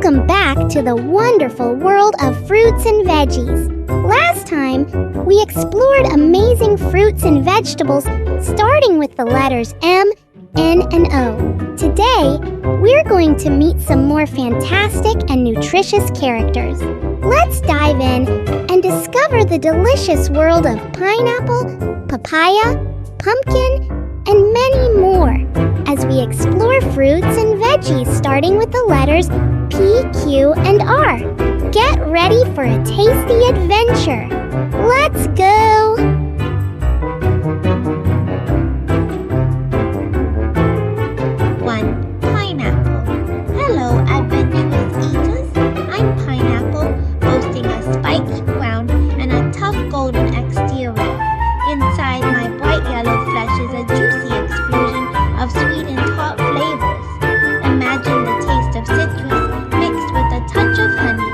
Welcome back to the wonderful world of fruits and veggies. Last time, we explored amazing fruits and vegetables starting with the letters M, N, and O. Today, we're going to meet some more fantastic and nutritious characters. Let's dive in and discover the delicious world of pineapple, papaya, pumpkin, and many more as we explore fruits and veggies starting with the letters P, Q, and R. Get ready for a tasty adventure. Let's go! 1. Pineapple. Hello, adventurous eaters. I'm Pineapple, boasting a spiky crown and a tough golden exterior. Inside my bright yellow flesh is a juicy explosion of sweet and tart flavors. Imagine the taste of citrus mixed with a touch of honey.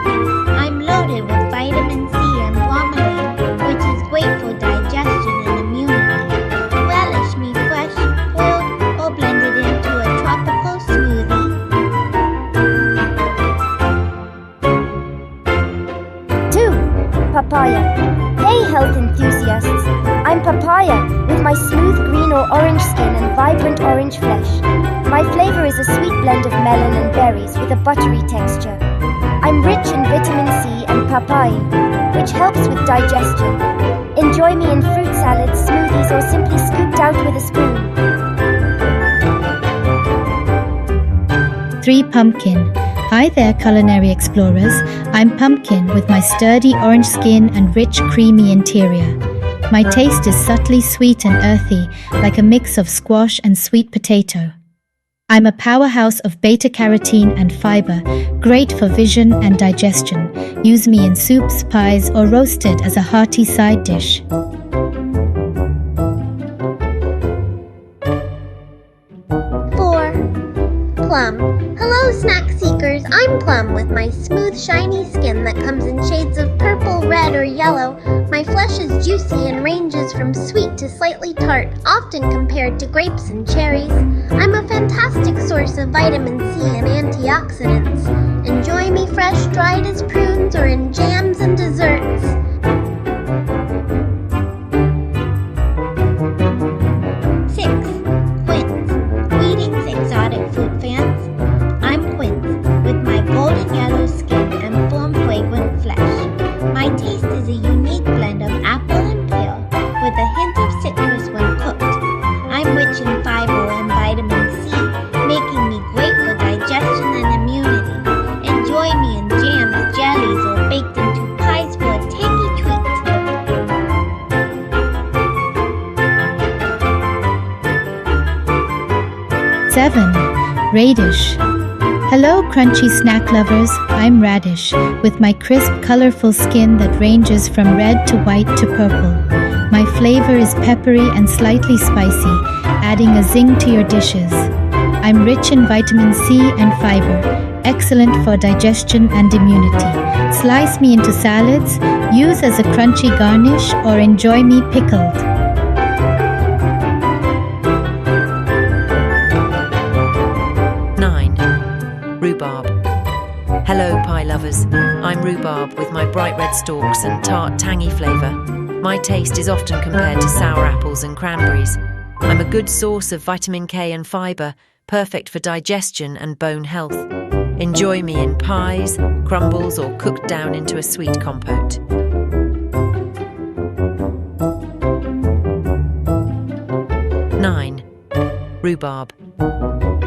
I'm loaded with vitamin C and bromelain, which is great for digestion and immunity. Relish me fresh, boiled, or blended into a tropical smoothie. 2. Papaya. Hey health enthusiasts! I'm Papaya with my smooth green or orange skin and vibrant orange flesh. My flavor is a sweet blend of melon and berries with a buttery texture. I'm rich in vitamin C and papain, which helps with digestion. Enjoy me in fruit salads, smoothies, or simply scooped out with a spoon. 3. Pumpkin. Hi there, culinary explorers. I'm Pumpkin with my sturdy orange skin and rich, creamy interior. My taste is subtly sweet and earthy, like a mix of squash and sweet potato. I'm a powerhouse of beta-carotene and fiber, great for vision and digestion. Use me in soups, pies, or roasted as a hearty side dish. 4. Plum. Hello, snack seekers. I'm Plum with my smooth, shiny skin that comes in shades of purple, red, or yellow. My flesh is juicy and ranges from sweet to slightly tart, often compared to grapes and cherries. I'm a fantastic source of vitamin C and antioxidants. Enjoy me fresh, dried as prunes, or in jams and desserts. 6. Quince. Greetings, exotic fruit fans. I'm Quince with my golden yellow skin and firm, fragrant flesh. My taste is a unique blend of apple and pear with a hint of citrus when cooked. I'm rich in fiber and vitamin C, making me great for digestion and immunity. Enjoy me in jams, jellies, or baked into pies for a tangy treat. 7. Radish. Hello, crunchy snack lovers. I'm Radish with my crisp, colorful skin that ranges from red to white to purple. My flavor is peppery and slightly spicy, adding a zing to your dishes. I'm rich in vitamin C and fiber, excellent for digestion and immunity. Slice me into salads, use as a crunchy garnish, or enjoy me pickled. 9. Rhubarb. Hello, pie lovers. I'm rhubarb with my bright red stalks and tart, tangy flavour. My taste is often compared to sour apples and cranberries. I'm a good source of vitamin K and fibre, perfect for digestion and bone health. Enjoy me in pies, crumbles, or cooked down into a sweet compote. 9. Rhubarb.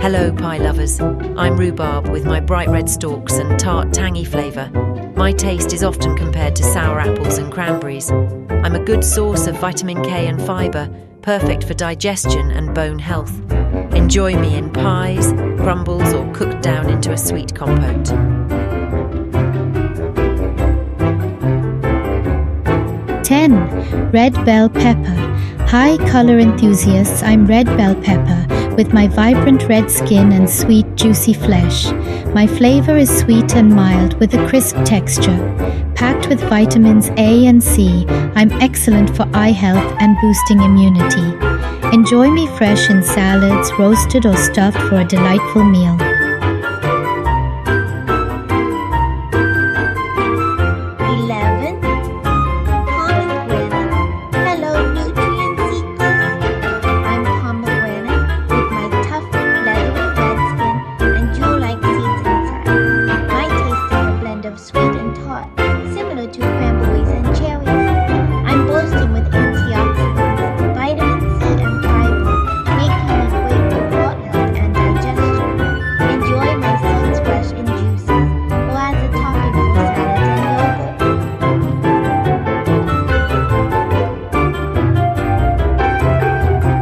Hello, pie lovers. I'm rhubarb with my bright red stalks and tart, tangy flavour. My taste is often compared to sour apples and cranberries. I'm a good source of vitamin K and fibre, perfect for digestion and bone health. Enjoy me in pies, crumbles, or cooked down into a sweet compote. 10. Red bell pepper. Hi, color enthusiasts. I'm red bell pepper with my vibrant red skin and sweet, juicy flesh. My flavor is sweet and mild with a crisp texture. Packed with vitamins A and C, I'm excellent for eye health and boosting immunity. Enjoy me fresh in salads, roasted or stuffed for a delightful meal.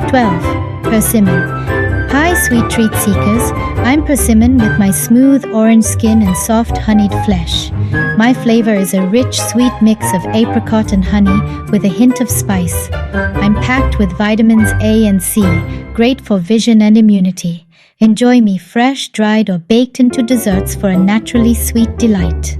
12. Persimmon. Hi, sweet treat seekers. I'm Persimmon with my smooth orange skin and soft honeyed flesh. My flavor is a rich, sweet mix of apricot and honey with a hint of spice. I'm packed with vitamins A and C, great for vision and immunity. Enjoy me fresh, dried, or baked into desserts for a naturally sweet delight.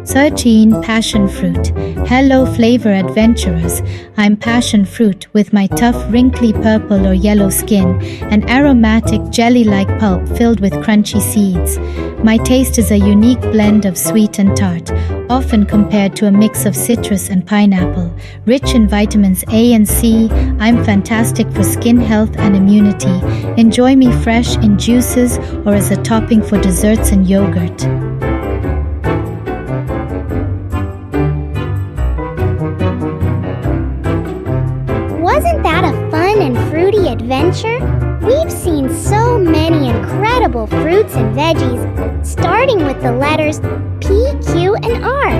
13. Passion fruit. Hello, flavor adventurers. I'm passion fruit with my tough, wrinkly purple or yellow skin, an aromatic jelly-like pulp filled with crunchy seeds. My taste is a unique blend of sweet and tart, often compared to a mix of citrus and pineapple. Rich in vitamins A and C, I'm fantastic for skin health and immunity. Enjoy me fresh in juices or as a topping for desserts and yogurt. Wasn't that a fun and fruity adventure? We've seen so many incredible fruits and veggies, starting with the letters P, Q, and R,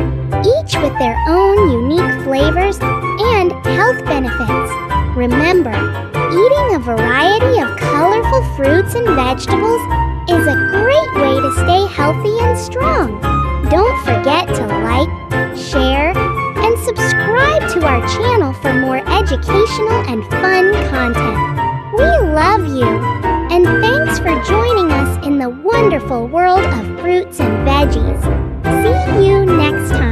each with their own unique flavors and health benefits. Remember, eating a variety of colorful fruits and vegetables is a great way to stay healthy and strong. Don't forget to like, share, and subscribe to our channel for more educational and fun content. We love you, and thanks for joining us in the wonderful world of fruits and veggies. See you next time.